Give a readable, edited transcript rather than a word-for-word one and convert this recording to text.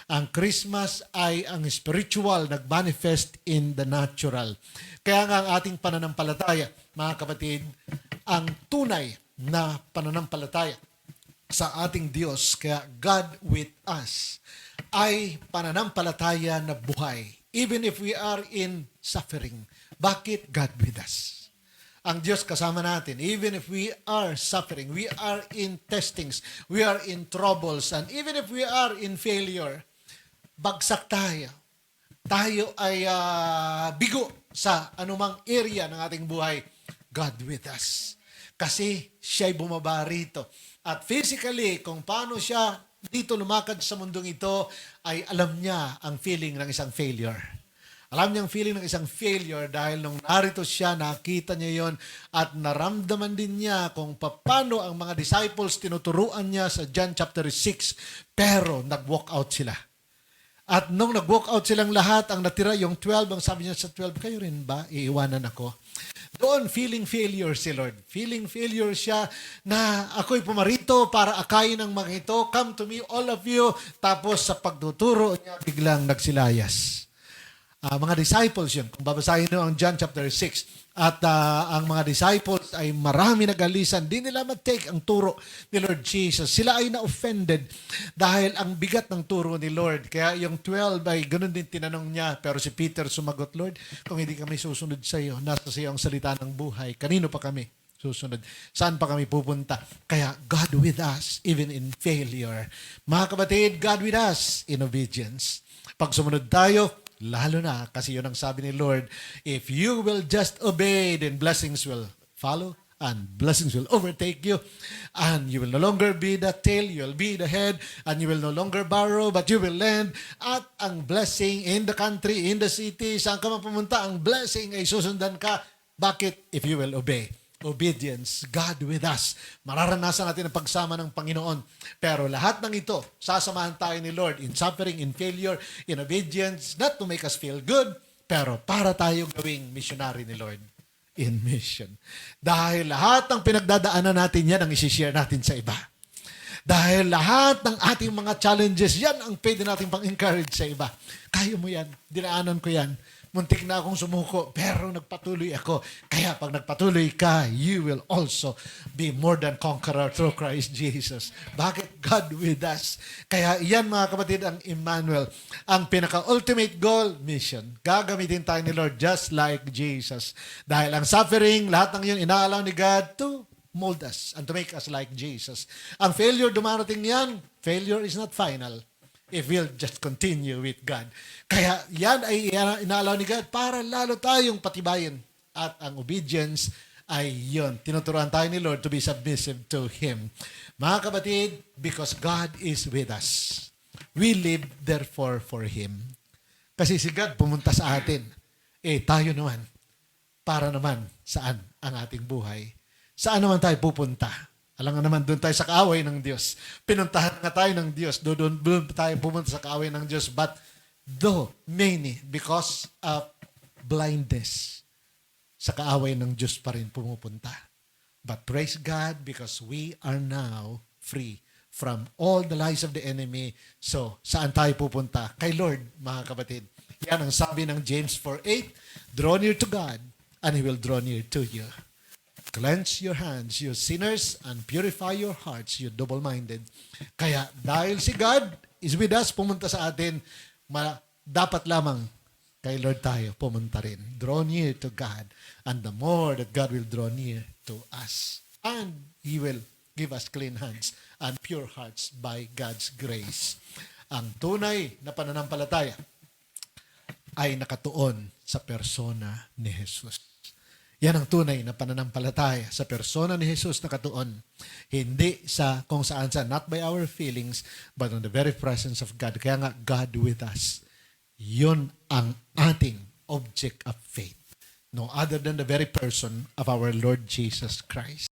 Ang Christmas ay ang spiritual nag-manifest in the natural. Kaya nga ang ating pananampalataya, mga kapatid, ang tunay na pananampalataya sa ating Diyos, kaya God with us, ay pananampalataya na buhay. Even if we are in suffering. Bakit God with us? Ang Diyos kasama natin. Even if we are suffering, we are in testings, we are in troubles, and even if we are in failure, bagsak tayo. Tayo ay bigo sa anumang area ng ating buhay. God with us. Kasi siya'y bumaba rito. At physically, kung paano siya dito lumakad sa mundong ito, ay alam niya ang feeling ng isang failure. Alam niya ang feeling ng isang failure dahil nung narito siya, nakita niya yon at naramdaman din niya kung paano ang mga disciples tinuturuan niya sa John chapter 6, pero nag-walk out sila. At nung nag-walk out silang lahat, ang natira yung 12, ang sabi niya sa 12, kayo rin ba? Iiwanan ako. Doon, feeling failure si Lord. Feeling failure siya na ako'y pumarito para akayin ang mga ito. Come to me, all of you. Tapos sa pagtuturo niya, biglang nagsilayas. Mga disciples yun. Kung babasahin nyo ang John chapter 6. At ang mga disciples ay marami nagalisan. Di nila mag-take ang turo ni Lord Jesus. Sila ay na-offended dahil ang bigat ng turo ni Lord. Kaya yung 12 ay ganun din tinanong niya. Pero si Peter sumagot, Lord, kung hindi kami susunod sa iyo, nasa sa iyo ang salita ng buhay, kanino pa kami susunod? Saan pa kami pupunta? Kaya God with us, even in failure. Mga kapatid, God with us in obedience. Pag sumunod tayo, lalo na, kasi yun ang sabi ni Lord, if you will just obey, then blessings will follow, and blessings will overtake you, and you will no longer be the tail, you will be the head, and you will no longer borrow, but you will lend, at ang blessing in the country, in the city, saan ka man pumunta, ang blessing ay susundan ka. Bakit? If you will obey. Obedience, God with us. Mararanasan natin ang pagsama ng Panginoon. Pero lahat ng ito, sasamahan tayo ni Lord in suffering, in failure, in obedience, not to make us feel good, pero para tayo gawing missionary ni Lord in mission. Dahil lahat ng pinagdadaanan natin yan ang isi-share natin sa iba. Dahil lahat ng ating mga challenges, yan ang pwede natin pang-encourage sa iba. Kaya mo yan, dinaanan ko yan. Muntik na akong sumuko, pero nagpatuloy ako. Kaya pag nagpatuloy ka, you will also be more than conqueror through Christ Jesus. Bakit? God with us. Kaya yan mga kapatid ang Emmanuel. Ang pinaka-ultimate goal, mission. Gagamitin tayo ni Lord just like Jesus. Dahil ang suffering, lahat ng yun, inaalaw ni God to mold us and to make us like Jesus. Ang failure, dumarating yan. Failure is not final if we'll just continue with God. Kaya yan ay inaalaw ni God para lalo tayong patibayin. At ang obedience ay yun. Tinuturuan tayo ni Lord to be submissive to Him. Mga kapatid, because God is with us, we live therefore for Him. Kasi si God pumunta sa atin. Tayo naman, para naman saan ang ating buhay? Saan naman tayo pupunta? Alam nga naman, doon tayo sa kaaway ng Diyos. Pinuntahan nga tayo ng Diyos. Doon tayo pumunta sa kaaway ng Diyos. But though many, because of blindness, sa kaaway ng Diyos pa rin pumupunta. But praise God because we are now free from all the lies of the enemy. So, saan tayo pupunta? Kay Lord, mga kapatid. Yan ang sabi ng James 4:8, draw near to God, and He will draw near to you. Cleanse your hands, you sinners, and purify your hearts, you double-minded. Kaya dahil si God is with us, pumunta sa atin, dapat lamang kay Lord tayo pumunta rin. Draw near to God, and the more that God will draw near to us. And He will give us clean hands and pure hearts by God's grace. Ang tunay na pananampalataya ay nakatuon sa persona ni Jesus. Yan ang tunay na pananampalataya sa persona ni Jesus na katuon. Hindi sa kung saan-saan, not by our feelings, but on the very presence of God. Kaya nga, God with us. Yun ang ating object of faith. No other than the very person of our Lord Jesus Christ.